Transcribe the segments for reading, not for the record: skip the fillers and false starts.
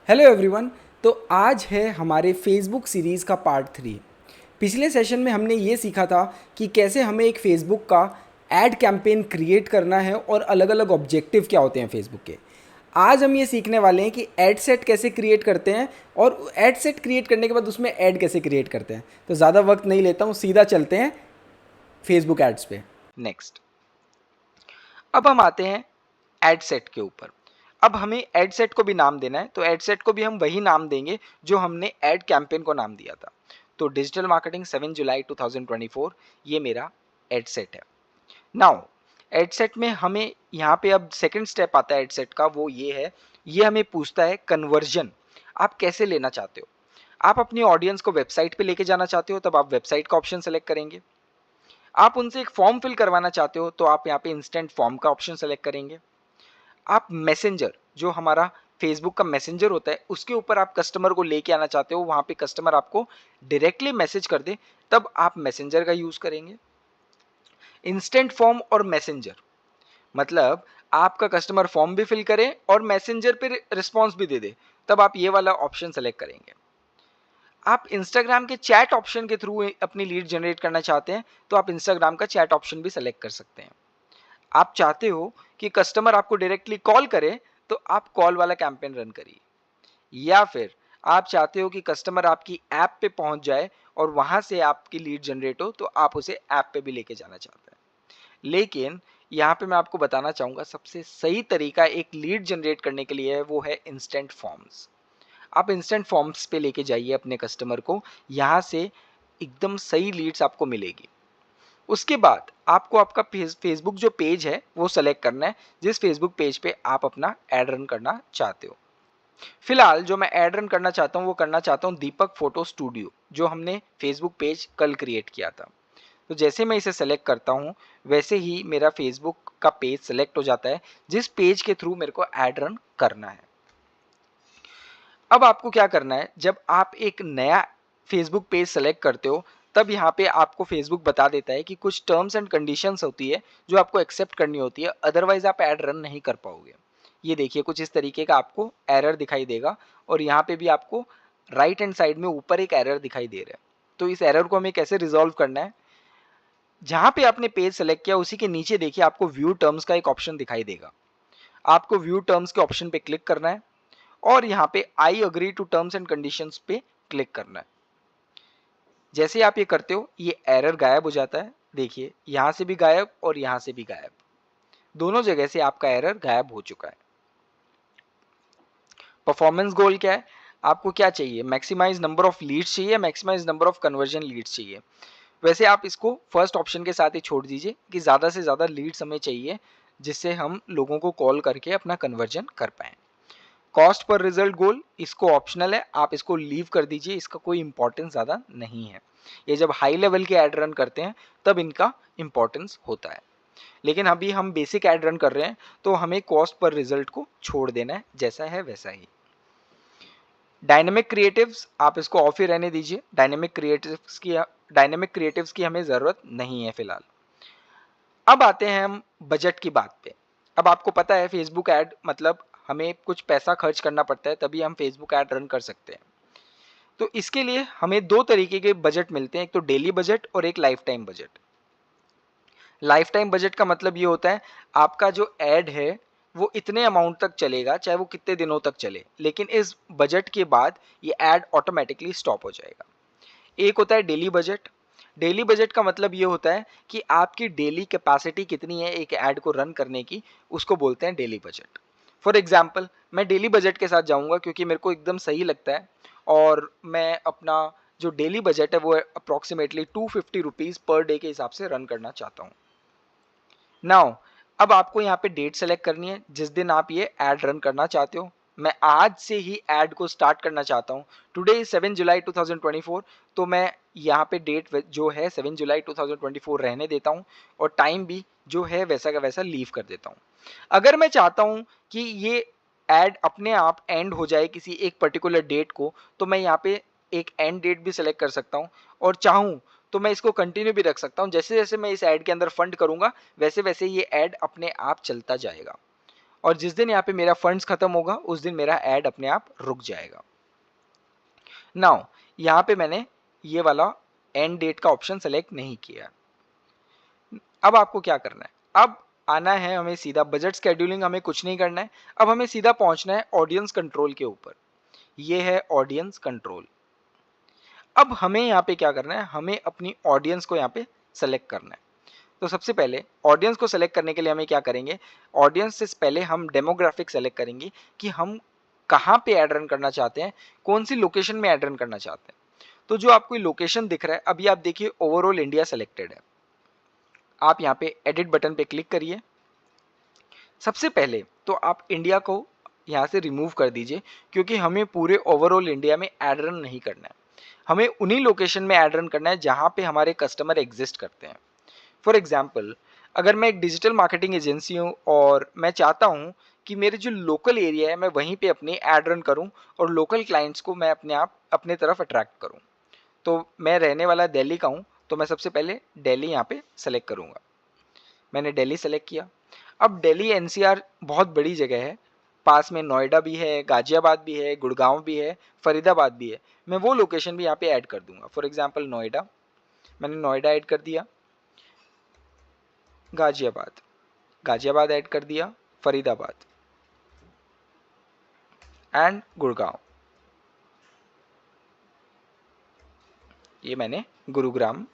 Hello everyone. तो आज है हमारे फेसबुक सीरीज़ का पार्ट 3। पिछले सेशन में हमने ये सीखा था कि कैसे हमें एक फ़ेसबुक का एड कैंपेन क्रिएट करना है और अलग अलग ऑब्जेक्टिव क्या होते हैं फ़ेसबुक के। आज हम ये सीखने वाले हैं कि एड सेट कैसे क्रिएट करते हैं और एड सेट क्रिएट करने के बाद उसमें ऐड कैसे क्रिएट करते हैं। तो ज़्यादा वक्त नहीं लेता हूँ, सीधा चलते हैं फेसबुक एड्स पे। नेक्स्ट, अब हम आते हैं एड सेट के ऊपर। अब हमें एड सेट को भी नाम देना है, तो एड सेट को भी हम वही नाम देंगे जो हमने एड कैंपेन को नाम दिया था। तो डिजिटल मार्केटिंग 7 जुलाई 2024 ये मेरा एड सेट है। नाउ एड सेट में हमें यहाँ पे अब सेकंड स्टेप आता है एड सेट का, वो ये है, ये हमें पूछता है कन्वर्जन आप कैसे लेना चाहते हो। आप अपनी ऑडियंस को वेबसाइट पे लेके जाना चाहते हो, तब आप वेबसाइट का ऑप्शन सेलेक्ट करेंगे। आप उनसे एक फॉर्म फिल करवाना चाहते हो, तो आप यहाँ पे इंस्टेंट फॉर्म का ऑप्शन सेलेक्ट करेंगे। आप मैसेंजर, जो हमारा फेसबुक का मैसेंजर होता है, उसके ऊपर आप कस्टमर को लेके आना चाहते हो, वहां पे कस्टमर आपको डायरेक्टली मैसेज कर दे, तब आप मैसेंजर का यूज करेंगे। इंस्टेंट फॉर्म और मैसेंजर मतलब आपका कस्टमर फॉर्म भी फिल करे और मैसेंजर पे रिस्पॉन्स भी दे दे, तब आप ये वाला ऑप्शन सेलेक्ट करेंगे। आप इंस्टाग्राम के चैट ऑप्शन के थ्रू अपनी लीड जनरेट करना चाहते हैं, तो आप इंस्टाग्राम का चैट ऑप्शन भी सेलेक्ट कर सकते हैं। आप चाहते हो कि कस्टमर आपको डायरेक्टली कॉल करे, तो आप कॉल वाला कैंपेन रन करिए। या फिर आप चाहते हो कि कस्टमर आपकी ऐप पे पहुंच जाए और वहां से आपकी लीड जनरेट हो, तो आप उसे ऐप पे भी लेके जाना चाहते हैं। लेकिन यहाँ पे मैं आपको बताना चाहूंगा सबसे सही तरीका एक लीड जनरेट करने के लिए है, वो है इंस्टेंट फॉर्म्स। आप इंस्टेंट फॉर्म्स पे लेके जाइए अपने कस्टमर को, यहाँ से एकदम सही लीड्स आपको मिलेगी। उसके बाद आपको आपका फेसबुक जो पेज है वो सेलेक्ट करना है, जिस फेसबुक पेज पे आप अपना एड रन करना चाहते हो। फिलहाल जो मैं एड रन करना चाहता हूँ वो करना चाहता हूँ दीपक फोटो स्टूडियो, जो हमने फेसबुक पेज कल क्रिएट किया था। तो जैसे मैं इसे सेलेक्ट करता हूँ, वैसे ही मेरा फेसबुक का पेज सेलेक्ट हो जाता है, जिस पेज के थ्रू मेरे को एड रन करना है। अब आपको क्या करना है, जब आप एक नया फेसबुक पेज सेलेक्ट करते हो, तब यहाँ पे आपको फेसबुक बता देता है कि कुछ टर्म्स एंड कंडीशंस होती है जो आपको एक्सेप्ट करनी होती है, अदरवाइज आप ऐड रन नहीं कर पाओगे। ये देखिए कुछ इस तरीके का आपको एरर दिखाई देगा, और यहाँ पे भी आपको राइट हैंड साइड में ऊपर एक एरर दिखाई दे रहा है। तो इस एरर को हमें कैसे रिजॉल्व करना है, जहाँ पे आपने पेज सेलेक्ट किया उसी के नीचे देखिए आपको व्यू टर्म्स का एक ऑप्शन दिखाई देगा। आपको व्यू टर्म्स के ऑप्शन पे क्लिक करना है और यहाँ पे I agree to terms and conditions पे क्लिक करना है। जैसे आप ये करते हो, ये एरर गायब हो जाता है। देखिए यहां से भी गायब और यहां से भी गायब, दोनों जगह से आपका एरर गायब हो चुका है। परफॉर्मेंस गोल क्या है, आपको क्या चाहिए, मैक्सिमाइज नंबर ऑफ लीड्स चाहिए, maximize number of conversion leads चाहिए। वैसे आप इसको फर्स्ट ऑप्शन के साथ ही छोड़ दीजिए कि ज्यादा से ज्यादा लीड्स हमें चाहिए, जिससे हम लोगों को कॉल करके अपना कन्वर्जन कर पाए। कॉस्ट पर रिजल्ट गोल, इसको ऑप्शनल है, आप इसको लीव कर दीजिए, इसका कोई इंपॉर्टेंस ज़्यादा नहीं है। ये जब हाई लेवल के एड रन करते हैं तब इनका इंपॉर्टेंस होता है, लेकिन अभी हम बेसिक एड रन कर रहे हैं, तो हमें कॉस्ट पर रिजल्ट को छोड़ देना है, जैसा है वैसा ही। डायनेमिक क्रिएटिव्स आप इसको ऑफ ही रहने दीजिए, डायनेमिक क्रिएटिव्स की हमें ज़रूरत नहीं है फिलहाल। अब आते हैं हम बजट की बात पे। अब आपको पता है फेसबुक ऐड मतलब हमें कुछ पैसा खर्च करना पड़ता है, तभी हम फेसबुक ऐड रन कर सकते हैं। तो इसके लिए हमें दो तरीके के बजट मिलते हैं, एक तो डेली बजट और एक life time budget. Life time budget का मतलब ये होता है आपका जो ऐड है वो इतने अमाउंट तक चलेगा, चाहे वो कितने दिनों तक चले, लेकिन इस बजट के बाद ये ऐड ऑटोमेटिकली स्टॉप हो जाएगा। एक होता है डेली बजट। डेली बजट का मतलब ये होता है कि आपकी डेली कैपेसिटी कितनी है एक ऐड को रन करने की, उसको बोलते हैं डेली बजट। फॉर एग्जाम्पल मैं डेली बजट के साथ जाऊंगा क्योंकि मेरे को एकदम सही लगता है, और मैं अपना जो डेली बजट है वो अप्रॉक्सीमेटली 250 रुपीज़ पर डे के हिसाब से रन करना चाहता हूँ। नाउ अब आपको यहाँ पे डेट सेलेक्ट करनी है जिस दिन आप ये ऐड रन करना चाहते हो। मैं आज से ही ऐड को स्टार्ट करना चाहता हूँ, टुडे इज 7 जुलाई 2024, तो मैं यहाँ पे डेट जो है 7 जुलाई 2024 रहने देता हूँ, और टाइम भी जो है वैसा का वैसा लीव कर देता हूँ। अगर मैं चाहता हूँ कि ये ऐड अपने आप एंड हो जाए किसी एक पर्टिकुलर डेट को, तो मैं यहाँ पे एक एंड डेट भी सेलेक्ट कर सकता हूँ, और चाहूँ तो मैं इसको कंटिन्यू भी रख सकता हूँ। जैसे जैसे मैं इस ऐड के अंदर फंड करूंगा, वैसे वैसे ये ऐड अपने आप चलता जाएगा। और जिस दिन यहाँ पे मेरा फंड्स खत्म होगा उस दिन मेरा ऐड अपने आप रुक जाएगा। नाउ यहाँ पे मैंने ये वाला एंड डेट का ऑप्शन सेलेक्ट नहीं किया। अब आपको क्या करना है, अब आना है हमें सीधा बजट स्केड्यूलिंग, हमें कुछ नहीं करना है। अब हमें सीधा पहुंचना है ऑडियंस कंट्रोल के ऊपर। ये है ऑडियंस कंट्रोल। अब हमें यहाँ पे क्या करना है, हमें अपनी ऑडियंस को यहाँ पे सेलेक्ट करना है। तो सबसे पहले ऑडियंस को सेलेक्ट करने के लिए हमें क्या करेंगे, ऑडियंस से पहले हम डेमोग्राफिक सेलेक्ट करेंगे कि हम कहाँ पे ऐड रन करना चाहते हैं, कौन सी लोकेशन में ऐड रन करना चाहते हैं। तो जो आपको लोकेशन दिख रहा है अभी आप देखिए ओवरऑल इंडिया सेलेक्टेड है। आप यहाँ पे एडिट बटन पे क्लिक करिए। सबसे पहले तो आप इंडिया को यहाँ से रिमूव कर दीजिए, क्योंकि हमें पूरे ओवरऑल इंडिया में ऐड रन नहीं करना है। हमें उन्हीं लोकेशन में ऐड रन करना है जहाँ पे हमारे कस्टमर एग्जिस्ट करते हैं। फॉर एग्जाम्पल, अगर मैं एक डिजिटल मार्केटिंग एजेंसी हूँ और मैं चाहता हूँ कि मेरे जो लोकल एरिया है मैं वहीं पे अपनी ऐड रन करूँ और लोकल क्लाइंट्स को मैं अपने आप अपने तरफ अट्रैक्ट करूँ। तो मैं रहने वाला दिल्ली का हूँ, तो मैं सबसे पहले दिल्ली यहाँ पे सेलेक्ट करूँगा। मैंने दिल्ली सेलेक्ट किया। अब दिल्ली एनसीआर बहुत बड़ी जगह है, पास में नोएडा भी है, गाजियाबाद भी है, गुड़गांव भी है, फरीदाबाद भी है। मैं वो लोकेशन भी यहाँ पे ऐड कर दूंगा। फॉर एग्जांपल नोएडा, मैंने नोएडा ऐड कर दिया, गाजियाबाद, गाजियाबाद ऐड कर दिया, फरीदाबाद एंड गुड़गांव, ये मैंने गुरुग्राम,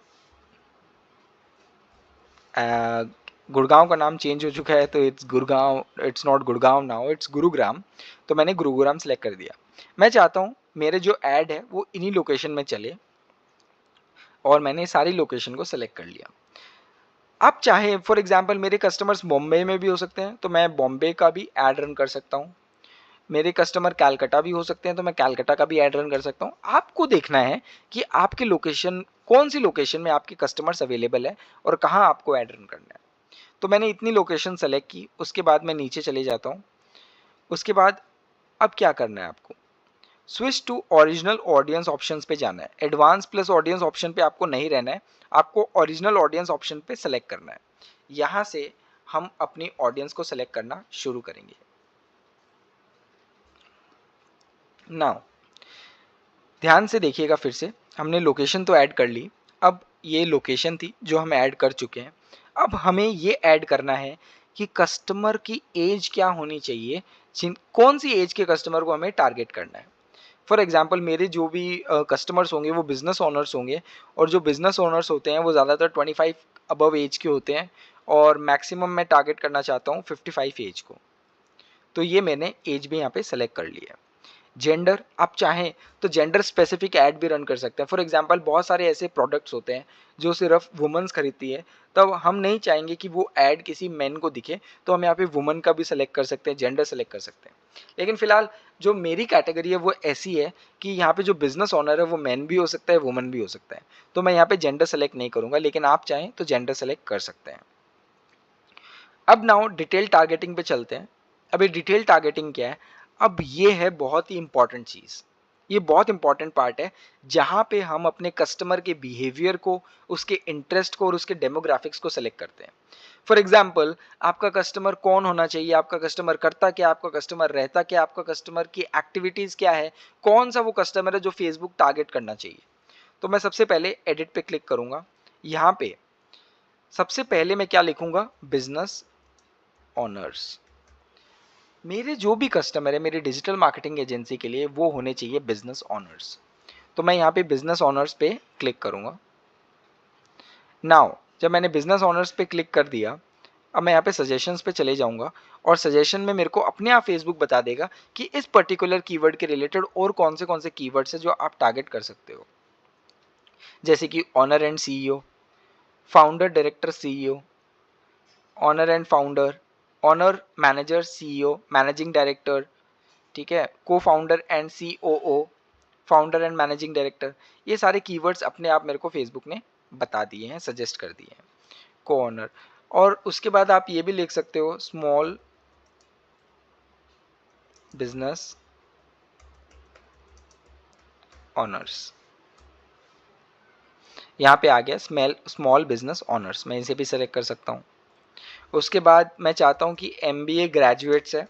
गुड़गांव का नाम चेंज हो चुका है तो it's Gurgaon, it's not Gurgaon now, it's Gurugram. तो मैंने गुरुग्राम सेलेक्ट कर दिया। मैं चाहता हूँ मेरे जो ऐड है वो इन्हीं लोकेशन में चले और मैंने सारी लोकेशन को सेलेक्ट कर लिया। आप चाहे फॉर एग्जांपल मेरे कस्टमर्स बॉम्बे में भी हो सकते हैं तो मैं बॉम्बे का भी ऐड रन कर सकता हूँ। मेरे कस्टमर कैलकाटा भी हो सकते हैं तो मैं कैलकाटा का भी ऐड रन कर सकता हूँ। आपको देखना है कि आपके लोकेशन, कौन सी लोकेशन में आपके कस्टमर्स अवेलेबल है और कहाँ आपको ऐड रन करना है। तो मैंने इतनी लोकेशन सेलेक्ट की। उसके बाद मैं नीचे चले जाता हूँ। उसके बाद अब क्या करना है आपको, switch to original audience options पे जाना है। एडवांस प्लस ऑडियंस ऑप्शन पे आपको नहीं रहना है, आपको ओरिजिनल ऑडियंस ऑप्शन पे सेलेक्ट करना है। यहाँ से हम अपनी ऑडियंस को सेलेक्ट करना शुरू करेंगे। नाउ ध्यान से देखिएगा, फिर से हमने लोकेशन तो ऐड कर ली। अब ये लोकेशन थी जो हम ऐड कर चुके हैं। अब हमें ये ऐड करना है कि कस्टमर की एज क्या होनी चाहिए, कौन सी एज के कस्टमर को हमें टारगेट करना है। फॉर एग्जाम्पल मेरे जो भी कस्टमर्स होंगे वो बिजनेस ओनर्स होंगे, और जो बिजनेस ओनर्स होते हैं वो ज़्यादातर 25 अबव एज के होते हैं, और मैक्सिमम मैं टारगेट करना चाहता हूँ 55 एज को। तो ये मैंने एज भी यहाँ पे सेलेक्ट कर लिया है। जेंडर, आप चाहें तो जेंडर स्पेसिफिक ऐड भी रन कर सकते हैं। फॉर एग्जांपल बहुत सारे ऐसे प्रोडक्ट्स होते हैं जो सिर्फ वुमेन्स खरीदती है, तब हम नहीं चाहेंगे कि वो ऐड किसी मैन को दिखे, तो हम यहाँ पे वुमन का भी सेलेक्ट कर सकते हैं, जेंडर सेलेक्ट कर सकते हैं। लेकिन फिलहाल जो मेरी कैटेगरी है वो ऐसी है कि यहाँ पे जो बिजनेस ओनर है वो मैन भी हो सकता है, वुमन भी हो सकता है, तो मैं यहाँ पे जेंडर सेलेक्ट नहीं करूँगा, लेकिन आप चाहें तो जेंडर सेलेक्ट कर सकते हैं। अब नाउ डिटेल टारगेटिंग पे चलते हैं। अब ये डिटेल टारगेटिंग क्या है, अब ये है बहुत ही इंपॉर्टेंट चीज़, ये बहुत इंपॉर्टेंट पार्ट है जहाँ पे हम अपने कस्टमर के बिहेवियर को, उसके इंटरेस्ट को और उसके डेमोग्राफिक्स को सेलेक्ट करते हैं। फॉर एग्जाम्पल, आपका कस्टमर कौन होना चाहिए, आपका कस्टमर करता क्या, आपका कस्टमर रहता क्या, आपका कस्टमर की एक्टिविटीज़ क्या है, कौन सा वो कस्टमर है जो फेसबुक टारगेट करना चाहिए। तो मैं सबसे पहले एडिट पे क्लिक करूँगा। यहाँ पे सबसे पहले मैं क्या लिखूँगा, बिजनेस ऑनर्स। मेरे जो भी कस्टमर है मेरे डिजिटल मार्केटिंग एजेंसी के लिए वो होने चाहिए बिजनेस ऑनर्स। तो मैं यहाँ पे बिजनेस ऑनर्स पे क्लिक करूँगा। नाउ जब मैंने बिजनेस ऑनर्स पे क्लिक कर दिया, अब मैं यहाँ पे सजेशंस पे चले जाऊँगा और सजेशन में मेरे को अपने आप फेसबुक बता देगा कि इस पर्टिकुलर कीवर्ड के रिलेटेड और कौन से कीवर्ड्स है जो आप टारगेट कर सकते हो, जैसे कि owner and CEO, founder director CEO, owner and founder, owner manager CEO managing director, ठीक है, co founder and COO, founder and managing director. ये सारे कीवर्ड्स अपने आप मेरे को फेसबुक ने बता दिए हैं, सजेस्ट कर दिए हैं, को ऑनर। और उसके बाद आप ये भी लिख सकते हो स्मॉल बिजनेस ऑनर्स। यहाँ पे आ गया स्मॉल बिजनेस ऑनर्स, मैं इसे भी सेलेक्ट कर सकता हूँ। उसके बाद मैं चाहता हूँ कि MBA ग्रेजुएट्स है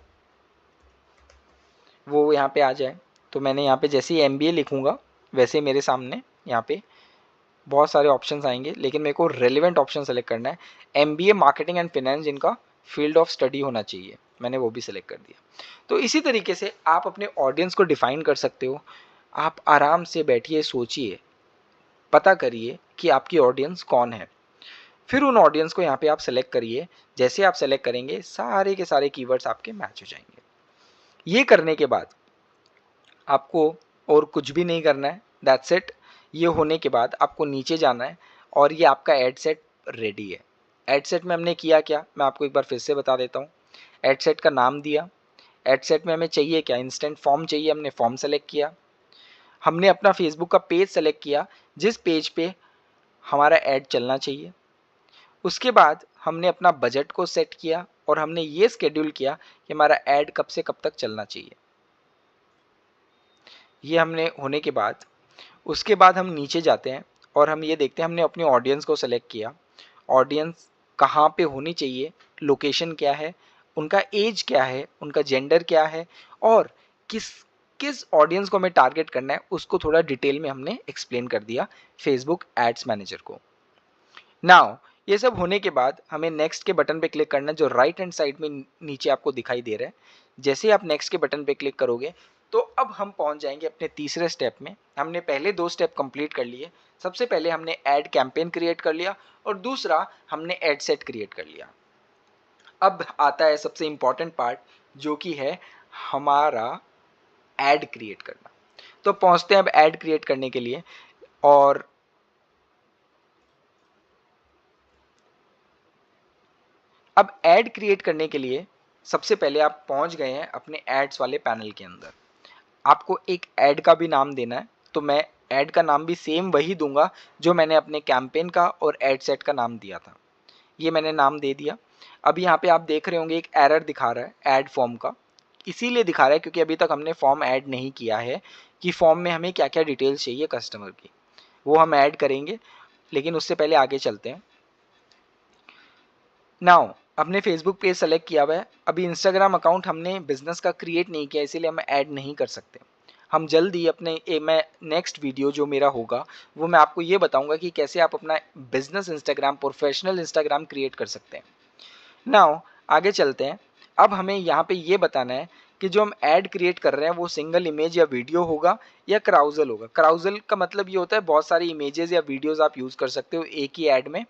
वो यहाँ पे आ जाए। तो मैंने यहाँ पे जैसे ही MBA लिखूँगा वैसे ही मेरे सामने यहाँ पे बहुत सारे ऑप्शंस आएंगे, लेकिन मेरे को रेलिवेंट ऑप्शन सेलेक्ट करना है। MBA मार्केटिंग एंड फाइनेंस जिनका फील्ड ऑफ स्टडी होना चाहिए, मैंने वो भी सिलेक्ट कर दिया। तो इसी तरीके से आप अपने ऑडियंस को डिफाइन कर सकते हो। आप आराम से बैठिए, सोचिए, पता करिए कि आपकी ऑडियंस कौन है, फिर उन ऑडियंस को यहाँ पे आप सेलेक्ट करिए। जैसे आप सेलेक्ट करेंगे सारे के सारे कीवर्ड्स आपके मैच हो जाएंगे। ये करने के बाद आपको और कुछ भी नहीं करना है, दैट्स इट। ये होने के बाद आपको नीचे जाना है और ये आपका एड सेट रेडी है। एड सेट में हमने किया क्या, मैं आपको एक बार फिर से बता देता हूँ। एड सेट का नाम दिया, एड सेट में हमें चाहिए क्या, इंस्टेंट फॉर्म चाहिए, हमने फॉर्म सेलेक्ट किया। हमने अपना फेसबुक का पेज सेलेक्ट किया जिस पेज पे हमारा ऐड चलना चाहिए। उसके बाद हमने अपना बजट को सेट किया और हमने ये शेड्यूल किया कि हमारा ऐड कब से कब तक चलना चाहिए। ये हमने होने के बाद उसके बाद हम नीचे जाते हैं और हम ये देखते हैं हमने अपनी ऑडियंस को सेलेक्ट किया। ऑडियंस कहाँ पे होनी चाहिए, लोकेशन क्या है, उनका एज क्या है, उनका जेंडर क्या है और किस किस ऑडियंस को हमें टारगेट करना है उसको थोड़ा डिटेल में हमने एक्सप्लेन कर दिया फेसबुक एड्स मैनेजर को। नाउ ये सब होने के बाद हमें नेक्स्ट के बटन पे क्लिक करना है जो राइट हैंड साइड में नीचे आपको दिखाई दे रहा है। जैसे ही आप नेक्स्ट के बटन पे क्लिक करोगे तो अब हम पहुंच जाएंगे अपने तीसरे स्टेप में। हमने पहले 2 स्टेप कंप्लीट कर लिए। सबसे पहले हमने ऐड कैंपेन क्रिएट कर लिया और दूसरा हमने ऐड सेट क्रिएट कर लिया। अब आता है सबसे इंपॉर्टेंट पार्ट जो कि है हमारा ऐड क्रिएट करना। तो पहुंचते हैं अब ऐड क्रिएट करने के लिए। और अब ऐड क्रिएट करने के लिए सबसे पहले आप पहुंच गए हैं अपने एड्स वाले पैनल के अंदर। आपको एक ऐड का भी नाम देना है, तो मैं ऐड का नाम भी सेम वही दूंगा जो मैंने अपने कैंपेन का और ऐड सेट का नाम दिया था। ये मैंने नाम दे दिया। अब यहाँ पे आप देख रहे होंगे एक एरर दिखा रहा है ऐड फॉर्म का। इसीलिए दिखा रहा है क्योंकि अभी तक हमने फॉर्म ऐड नहीं किया है कि फॉर्म में हमें क्या क्या डिटेल्स चाहिए कस्टमर की, वो हम ऐड करेंगे। लेकिन उससे पहले आगे चलते हैं। नाउ हमने फेसबुक पेज सेलेक्ट किया हुआ है। अभी इंस्टाग्राम अकाउंट हमने बिजनेस का क्रिएट नहीं किया, इसीलिए हम ऐड नहीं कर सकते। हम जल्द ही मैं नेक्स्ट वीडियो जो मेरा होगा वो मैं आपको ये बताऊंगा कि कैसे आप अपना business Instagram, professional Instagram create कर सकते हैं। नाउ आगे चलते हैं। अब हमें यहाँ पे ये बताना है कि जो हम ऐड क्रिएट कर रहे हैं वो सिंगल इमेज या वीडियो होगा या क्राउजल होगा। क्राउजल का मतलब ये होता है बहुत सारी इमेजेस या वीडियोस आप यूज कर सकते हो एक ही ऐड में।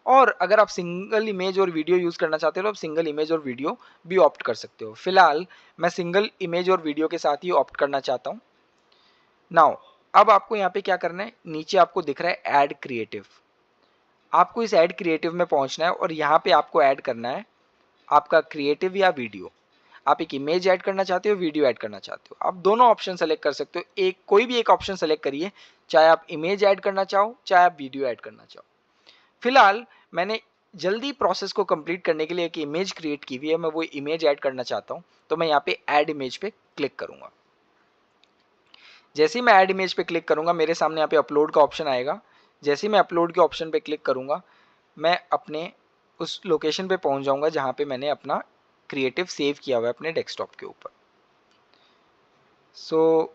और अगर आप सिंगल इमेज और वीडियो यूज करना चाहते हो तो आप सिंगल इमेज और वीडियो भी ऑप्ट कर सकते हो। फिलहाल मैं सिंगल इमेज और वीडियो के साथ ही ऑप्ट करना चाहता हूँ। नाउ अब आपको यहाँ पे क्या करना है, नीचे आपको दिख रहा है ऐड क्रिएटिव। आपको इस ऐड क्रिएटिव में पहुंचना है और यहाँ पे आपको ऐड करना है आपका क्रिएटिव या वीडियो। आप एक इमेज ऐड करना चाहते हो, वीडियो ऐड करना चाहते हो, आप दोनों ऑप्शन सेलेक्ट कर सकते हो। एक कोई भी एक ऑप्शन सेलेक्ट करिए, चाहे आप इमेज ऐड करना चाहो चाहे आप वीडियो ऐड करना चाहो। फिलहाल मैंने जल्दी प्रोसेस को कंप्लीट करने के लिए एक इमेज क्रिएट की हुई है, मैं वो इमेज ऐड करना चाहता हूं। तो मैं यहाँ पे ऐड इमेज पे क्लिक करूंगा। जैसे ही मैं ऐड इमेज पे क्लिक करूंगा मेरे सामने यहाँ पे अपलोड का ऑप्शन आएगा। जैसे ही मैं अपलोड के ऑप्शन पे क्लिक करूंगा मैं अपने उस लोकेशन पे पहुंच जाऊंगा जहां पे मैंने अपना क्रिएटिव सेव किया हुआ है अपने डेस्कटॉप के ऊपर। So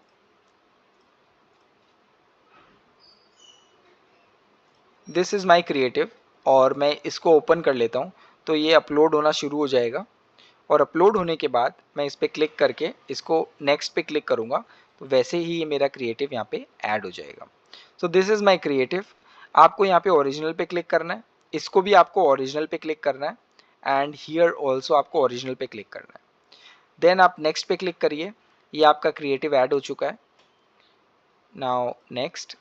this is my creative और मैं इसको ओपन कर लेता हूँ तो ये अपलोड होना शुरू हो जाएगा। और अपलोड होने के बाद मैं इस पर क्लिक करके इसको नेक्स्ट पे क्लिक करूँगा तो वैसे ही ये मेरा क्रिएटिव यहाँ पे ऐड हो जाएगा। So this is my creative. आपको यहाँ पे ओरिजिनल पे क्लिक करना है, इसको भी आपको ओरिजिनल पे क्लिक करना है एंड हियर ऑल्सो आपको ओरिजिनल पे क्लिक करना है। देन आप नेक्स्ट पे क्लिक करिए, ये आपका क्रिएटिव ऐड हो चुका है। नाउ नेक्स्ट,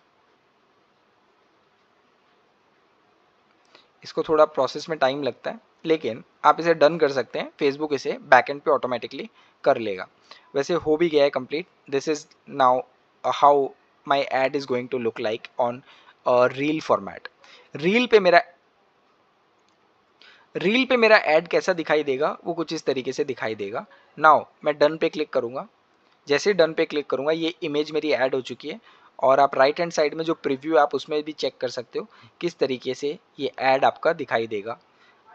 इसको थोड़ा प्रोसेस में टाइम लगता है लेकिन आप इसे डन कर सकते हैं, फेसबुक इसे बैकएंड पे ऑटोमेटिकली कर लेगा। वैसे हो भी गया है complete. This is now how my ad is going to look like on reel format. Reel पे मेरा ऐड कैसा दिखाई देगा वो कुछ इस तरीके से दिखाई देगा। नाउ मैं डन पे क्लिक करूंगा। जैसे डन पे क्लिक करूंगा ये इमेज मेरी ऐड हो चुकी है और आप राइट हैंड साइड में जो प्रीव्यू है आप उसमें भी चेक कर सकते हो किस तरीके से ये ऐड आपका दिखाई देगा।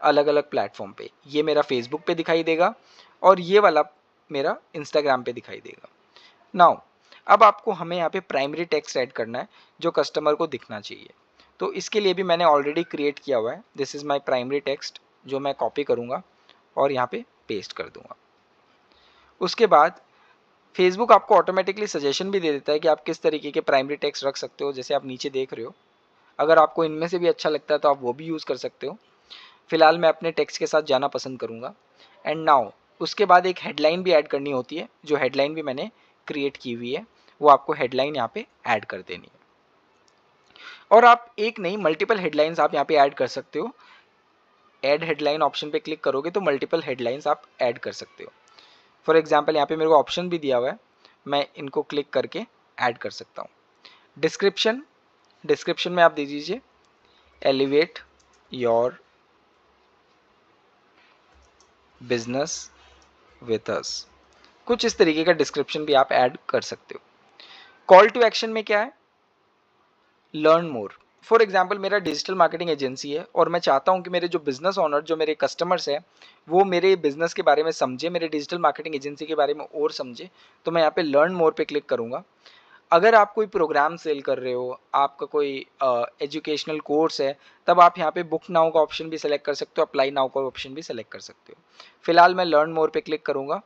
अलग अलग प्लेटफॉर्म पे। ये मेरा फेसबुक पे दिखाई देगा और ये वाला मेरा इंस्टाग्राम पे दिखाई देगा। नाउ अब आपको हमें यहाँ पे प्राइमरी टेक्स्ट ऐड करना है जो कस्टमर को दिखना चाहिए। तो इसके लिए भी मैंने ऑलरेडी क्रिएट किया हुआ है। This is my primary text जो मैं कॉपी करूँगा और यहाँ पे पेस्ट कर दूंगा। उसके बाद फेसबुक आपको ऑटोमेटिकली सजेशन भी दे देता है कि आप किस तरीके के प्राइमरी टेक्स्ट रख सकते हो, जैसे आप नीचे देख रहे हो। अगर आपको इनमें से भी अच्छा लगता है तो आप वो भी यूज़ कर सकते हो। फिलहाल मैं अपने टेक्स्ट के साथ जाना पसंद करूँगा। एंड नाउ उसके बाद एक हेडलाइन भी ऐड करनी होती है, जो हेडलाइन भी मैंने क्रिएट की हुई है। वो आपको हेडलाइन यहाँ पे ऐड कर देनी है। और आप एक नहीं मल्टीपल हेडलाइंस आप यहाँ पे ऐड कर सकते हो। ऐड हेडलाइन ऑप्शन पे क्लिक करोगे तो मल्टीपल हेडलाइंस आप ऐड कर सकते हो। फॉर एग्जाम्पल यहाँ पे मेरे को ऑप्शन भी दिया हुआ है, मैं इनको क्लिक करके ऐड कर सकता हूँ। डिस्क्रिप्शन, डिस्क्रिप्शन में आप दे दीजिए elevate your business with us. कुछ इस तरीके का डिस्क्रिप्शन भी आप ऐड कर सकते हो। कॉल टू एक्शन में क्या है, लर्न मोर। फॉर एग्जाम्पल मेरा डिजिटल मार्केटिंग एजेंसी है और मैं चाहता हूँ कि मेरे जो बिजनेस ओनर, जो मेरे कस्टमर्स हैं, वो मेरे बिजनेस के बारे में समझे, मेरे डिजिटल मार्केटिंग एजेंसी के बारे में और समझे। तो मैं यहाँ पे लर्न मोर पे क्लिक करूँगा। अगर आप कोई प्रोग्राम सेल कर रहे हो, आपका कोई एजुकेशनल कोर्स है, तब आप यहाँ पे बुक नाउ का ऑप्शन भी सेलेक्ट कर सकते हो, अप्लाई नाउ का ऑप्शन भी सेलेक्ट कर सकते हो। फिलहाल मैं लर्न मोर पे क्लिक करूँगा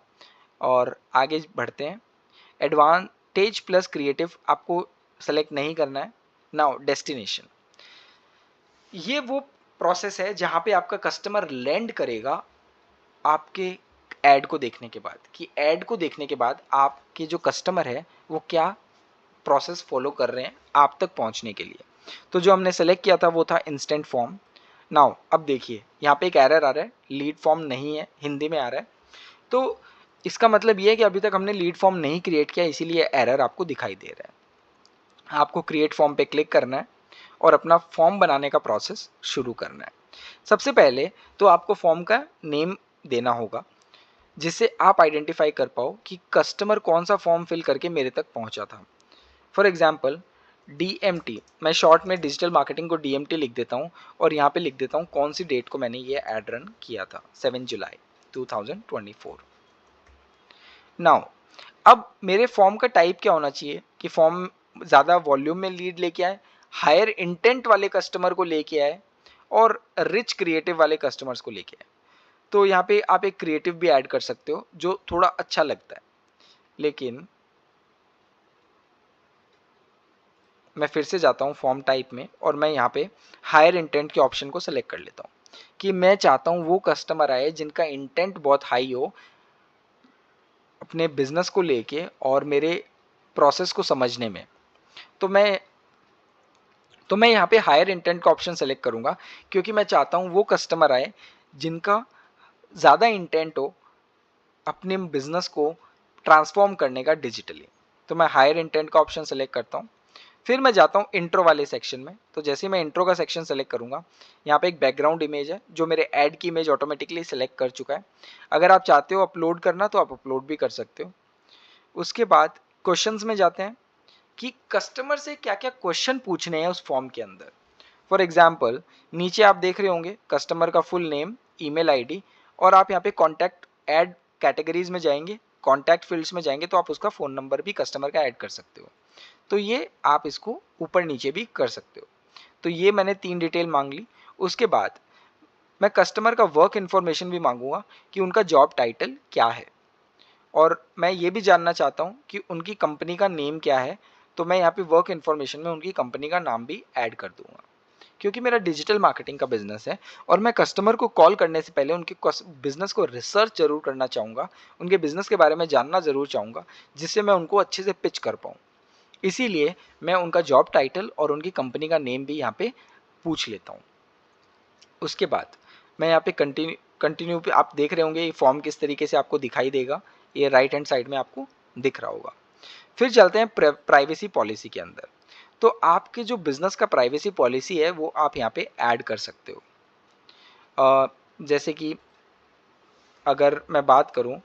और आगे बढ़ते हैं। एडवांटेज प्लस क्रिएटिव आपको सेलेक्ट नहीं करना है। नाउ डेस्टिनेशन, ये वो प्रोसेस है जहाँ पे आपका कस्टमर लैंड करेगा आपके ऐड को देखने के बाद, कि ऐड को देखने के बाद आपके जो कस्टमर है वो क्या प्रोसेस फॉलो कर रहे हैं आप तक पहुंचने के लिए। तो जो हमने सेलेक्ट किया था वो था इंस्टेंट फॉर्म। नाउ अब देखिए यहाँ पे एक एरर आ रहा है, लीड फॉर्म नहीं है, हिंदी में आ रहा है। तो इसका मतलब ये है कि अभी तक हमने लीड फॉर्म नहीं क्रिएट किया, इसीलिए एरर आपको दिखाई दे रहा है। आपको क्रिएट फॉर्म पे क्लिक करना है और अपना फॉर्म बनाने का प्रोसेस शुरू करना है। सबसे पहले तो आपको फॉर्म का नेम देना होगा, जिससे आप आइडेंटिफाई कर पाओ कि कस्टमर कौन सा फॉर्म फिल करके मेरे तक पहुंचा था। फॉर एग्जाम्पल DMT, मैं शॉर्ट में डिजिटल मार्केटिंग को DMT लिख देता हूँ और यहाँ पे लिख देता हूँ कौन सी डेट को मैंने ये एड रन किया था, 7 जुलाई 2024। नाउ अब मेरे फॉर्म का टाइप क्या होना चाहिए कि फॉर्म ज़्यादा वॉल्यूम में लीड लेके आए, हायर इंटेंट वाले कस्टमर को लेके आए और रिच क्रिएटिव वाले कस्टमर्स को लेके आए। तो यहाँ पे आप एक क्रिएटिव भी ऐड कर सकते हो जो थोड़ा अच्छा लगता है। लेकिन मैं फिर से जाता हूँ फॉर्म टाइप में और मैं यहाँ पे हायर इंटेंट के ऑप्शन को सेलेक्ट कर लेता हूँ कि मैं चाहता हूँ वो कस्टमर आए जिनका इंटेंट बहुत हाई हो अपने बिजनेस को लेके और मेरे प्रोसेस को समझने में। तो मैं यहाँ पे हायर इंटेंट का ऑप्शन सेलेक्ट करूँगा, क्योंकि मैं चाहता हूँ वो कस्टमर आए जिनका ज़्यादा इंटेंट हो अपने बिजनेस को ट्रांसफॉर्म करने का डिजिटली। तो मैं हायर इंटेंट का ऑप्शन सेलेक्ट करता हूँ। फिर मैं जाता हूँ इंट्रो वाले सेक्शन में। तो जैसे ही मैं इंट्रो का सेक्शन सेलेक्ट करूँगा, यहाँ पे एक बैकग्राउंड इमेज है जो मेरे ऐड की इमेज ऑटोमेटिकली सेलेक्ट कर चुका है। अगर आप चाहते हो अपलोड करना तो आप अपलोड भी कर सकते हो। उसके बाद क्वेश्चंस में जाते हैं कि कस्टमर से क्या क्या क्वेश्चन पूछने हैं उस फॉर्म के अंदर। फॉर एग्जाम्पल नीचे आप देख रहे होंगे कस्टमर का फुल नेम, ईमेल आईडी, और आप यहाँ पे कॉन्टैक्ट ऐड कैटेगरीज में जाएंगे, कॉन्टैक्ट फील्ड्स में जाएंगे तो आप उसका फ़ोन नंबर भी कस्टमर का ऐड कर सकते हो। तो ये आप इसको ऊपर नीचे भी कर सकते हो। तो ये मैंने 3 डिटेल मांग ली। उसके बाद मैं कस्टमर का वर्क इन्फॉर्मेशन भी मांगूंगा कि उनका जॉब टाइटल क्या है, और मैं ये भी जानना चाहता हूँ कि उनकी कंपनी का नेम क्या है। तो मैं यहाँ पे वर्क इन्फॉर्मेशन में उनकी कंपनी का नाम भी ऐड कर दूंगा, क्योंकि मेरा डिजिटल मार्केटिंग का बिजनेस है और मैं कस्टमर को कॉल करने से पहले उनके बिजनेस को रिसर्च जरूर करना चाहूँगा, उनके बिजनेस के बारे में जानना ज़रूर चाहूँगा, जिससे मैं उनको अच्छे से पिच कर पाऊँ। इसीलिए मैं उनका जॉब टाइटल और उनकी कंपनी का नेम भी यहाँ पे पूछ लेता हूँ। उसके बाद मैं यहाँ पे कंटिन्यू पे आप देख रहे होंगे ये फॉर्म किस तरीके से आपको दिखाई देगा, ये राइट हैंड साइड में आपको दिख रहा होगा। फिर चलते हैं प्राइवेसी पॉलिसी के अंदर। तो आपके जो बिजनेस का प्राइवेसी पॉलिसी है वो आप यहाँ पे ऐड कर सकते हो। जैसे कि अगर मैं बात करूँ,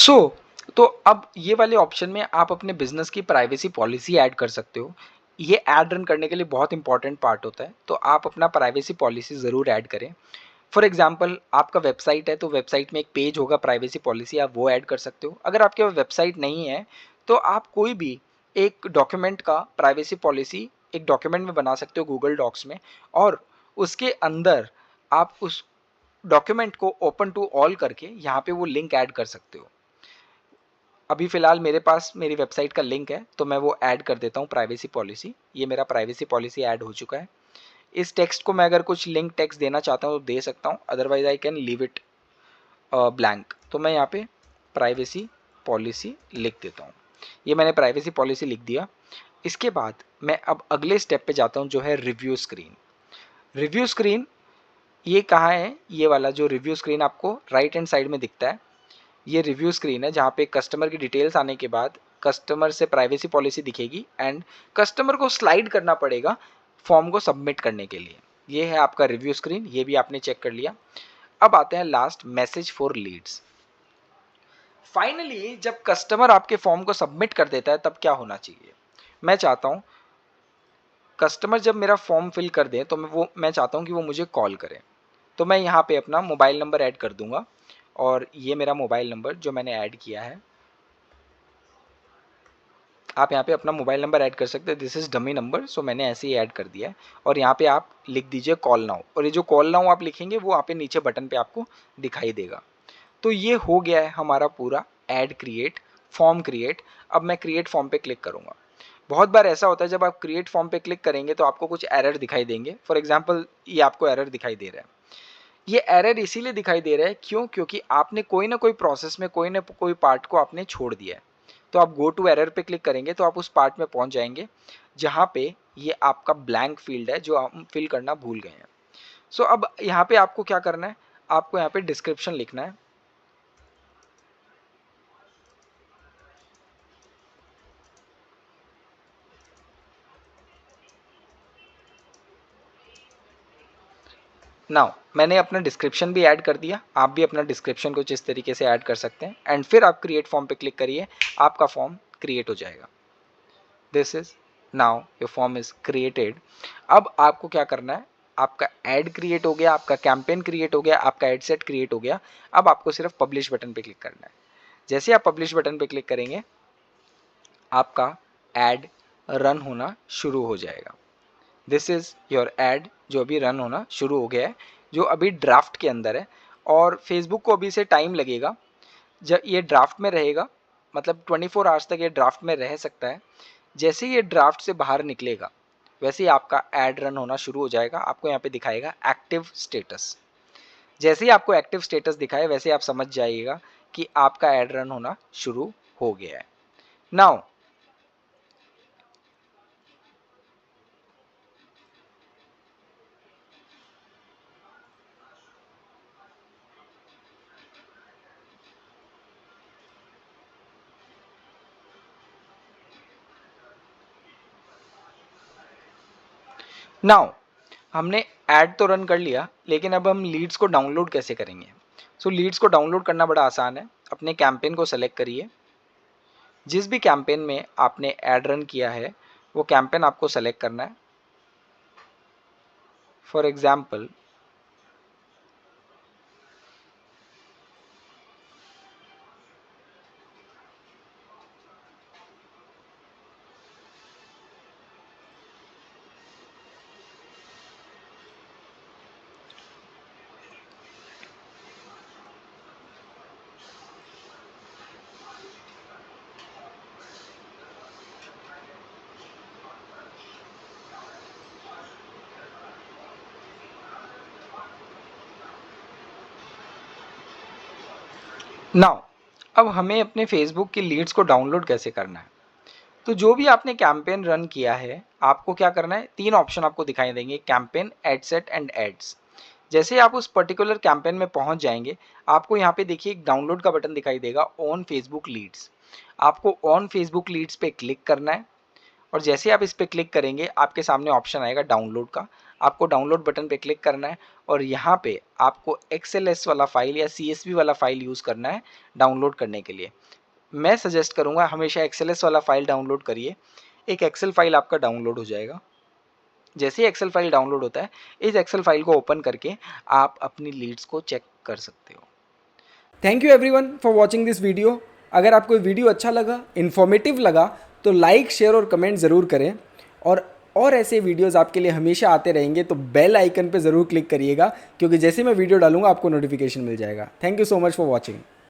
तो अब ये वाले ऑप्शन में आप अपने बिजनेस की प्राइवेसी पॉलिसी ऐड कर सकते हो। ये ऐड रन करने के लिए बहुत इंपॉर्टेंट पार्ट होता है, तो आप अपना प्राइवेसी पॉलिसी ज़रूर ऐड करें। फॉर एग्जाम्पल आपका वेबसाइट है तो वेबसाइट में एक पेज होगा प्राइवेसी पॉलिसी, आप वो ऐड कर सकते हो। अगर आपके वेबसाइट नहीं है तो आप कोई भी एक डॉक्यूमेंट का प्राइवेसी पॉलिसी एक डॉक्यूमेंट में बना सकते हो गूगल डॉक्स में, और उसके अंदर आप उस डॉक्यूमेंट को ओपन टू ऑल करके यहाँ पे वो लिंक ऐड कर सकते हो। अभी फ़िलहाल मेरे पास मेरी वेबसाइट का लिंक है तो मैं वो ऐड कर देता हूँ प्राइवेसी पॉलिसी। ये मेरा प्राइवेसी पॉलिसी ऐड हो चुका है। इस टेक्स्ट को मैं अगर कुछ लिंक टेक्स्ट देना चाहता हूँ तो दे सकता हूँ, otherwise I can leave it blank. तो मैं यहाँ पे प्राइवेसी पॉलिसी लिख देता हूँ। ये मैंने प्राइवेसी पॉलिसी लिख दिया। इसके बाद मैं अब अगले स्टेप पे जाता हूँ जो है रिव्यू स्क्रीन। रिव्यू स्क्रीन ये कहाँ है? ये वाला जो रिव्यू स्क्रीन आपको राइट हैंड साइड में दिखता है, ये रिव्यू स्क्रीन है जहाँ पे कस्टमर की डिटेल्स आने के बाद कस्टमर से प्राइवेसी पॉलिसी दिखेगी एंड कस्टमर को स्लाइड करना पड़ेगा फॉर्म को सबमिट करने के लिए। ये है आपका रिव्यू स्क्रीन, ये भी आपने चेक कर लिया। अब आते हैं last, message for leads. Finally जब कस्टमर आपके फॉर्म को सबमिट कर देता है तब क्या होना चाहिए? मैं चाहता हूँ कस्टमर जब मेरा फॉर्म फिल कर दे तो मैं चाहता हूँ कि वो मुझे कॉल करें। तो मैं यहाँ पे अपना मोबाइल नंबर ऐड कर दूंगा, और ये मेरा मोबाइल नंबर जो मैंने ऐड किया है, आप यहाँ पे अपना मोबाइल नंबर ऐड कर सकते हैं। दिस इज़ डमी नंबर, सो मैंने ऐसे ही ऐड कर दिया है। और यहाँ पे आप लिख दीजिए कॉल नाउ, और ये जो कॉल नाउ आप लिखेंगे वो यहाँ पे नीचे बटन पे आपको दिखाई देगा। तो ये हो गया है हमारा पूरा ऐड क्रिएट, फॉर्म क्रिएट। अब मैं क्रिएट फॉर्म पे क्लिक करूँगा। बहुत बार ऐसा होता है जब आप क्रिएट फॉर्म पे क्लिक करेंगे तो आपको कुछ एरर दिखाई देंगे। फॉर एग्जाम्पल ये आपको एरर दिखाई दे रहा है। ये एरर इसीलिए दिखाई दे रहा है क्योंकि आपने कोई ना कोई प्रोसेस में कोई ना कोई पार्ट को आपने छोड़ दिया है। तो आप गो टू एरर पे क्लिक करेंगे तो आप उस पार्ट में पहुंच जाएंगे जहां पे ये आपका ब्लैंक फील्ड है जो हम फिल करना भूल गए हैं। सो अब यहाँ पे आपको क्या करना है, आपको यहाँ पे डिस्क्रिप्शन लिखना है। नाउ मैंने अपना डिस्क्रिप्शन भी ऐड कर दिया, आप भी अपना डिस्क्रिप्शन कुछ इस तरीके से ऐड कर सकते हैं एंड फिर आप क्रिएट फॉर्म पे क्लिक करिए, आपका फॉर्म क्रिएट हो जाएगा। This is now your form is created. अब आपको क्या करना है, आपका एड क्रिएट हो गया, आपका कैंपेन क्रिएट हो गया, आपका एड सेट क्रिएट हो गया। अब आपको सिर्फ पब्लिश बटन पे क्लिक करना है। जैसे आप पब्लिश बटन पे क्लिक करेंगे आपका एड रन होना शुरू हो जाएगा। दिस इज़ योर एड जो अभी रन होना शुरू हो गया है, जो अभी ड्राफ्ट के अंदर है, और फेसबुक को अभी से टाइम लगेगा। जब ये ड्राफ्ट में रहेगा, मतलब 24 आवर्स तक ये ड्राफ्ट में रह सकता है। जैसे ही ये ड्राफ्ट से बाहर निकलेगा वैसे ही आपका एड रन होना शुरू हो जाएगा। आपको यहाँ पे दिखाएगा एक्टिव स्टेटस। जैसे ही आपको एक्टिव स्टेटस दिखाए वैसे आप समझ जाइएगा कि आपका एड रन होना शुरू हो गया है। नाउ नाउ हमने ऐड तो रन कर लिया, लेकिन अब हम लीड्स को डाउनलोड कैसे करेंगे? सो लीड्स को डाउनलोड करना बड़ा आसान है। अपने कैंपेन को सेलेक्ट करिए। जिस भी कैंपेन में आपने ऐड रन किया है वो कैंपेन आपको सेलेक्ट करना है। फॉर एग्जाम्पल नाउ अब हमें अपने फेसबुक की लीड्स को डाउनलोड कैसे करना है? तो जो भी आपने कैंपेन रन किया है आपको क्या करना है, तीन ऑप्शन आपको दिखाई देंगे, campaign, ad set and ads. जैसे आप उस पर्टिकुलर कैंपेन में पहुंच जाएंगे आपको यहाँ पे देखिए एक डाउनलोड का बटन दिखाई देगा, ऑन फेसबुक लीड्स। आपको ऑन फेसबुक लीड्स पे क्लिक करना है, और जैसे आप इस पे क्लिक करेंगे आपके सामने ऑप्शन आएगा डाउनलोड का। आपको डाउनलोड बटन पे क्लिक करना है और यहाँ पे आपको XLS वाला फाइल या CSV वाला फाइल यूज़ करना है डाउनलोड करने के लिए। मैं सजेस्ट करूँगा हमेशा XLS वाला फाइल डाउनलोड करिए। एक एक्सेल फाइल आपका डाउनलोड हो जाएगा। जैसे ही एक्सेल फाइल डाउनलोड होता है, इस एक्सेल फाइल को ओपन करके आप अपनी लीड्स को चेक कर सकते हो। Thank you everyone for watching this video. अगर आपको वीडियो अच्छा लगा, इन्फॉर्मेटिव लगा, तो लाइक, शेयर और कमेंट ज़रूर करें। और ऐसे वीडियोस आपके लिए हमेशा आते रहेंगे, तो बेल आइकन पे ज़रूर क्लिक करिएगा, क्योंकि जैसे मैं वीडियो डालूंगा आपको नोटिफिकेशन मिल जाएगा। Thank you so much for watching.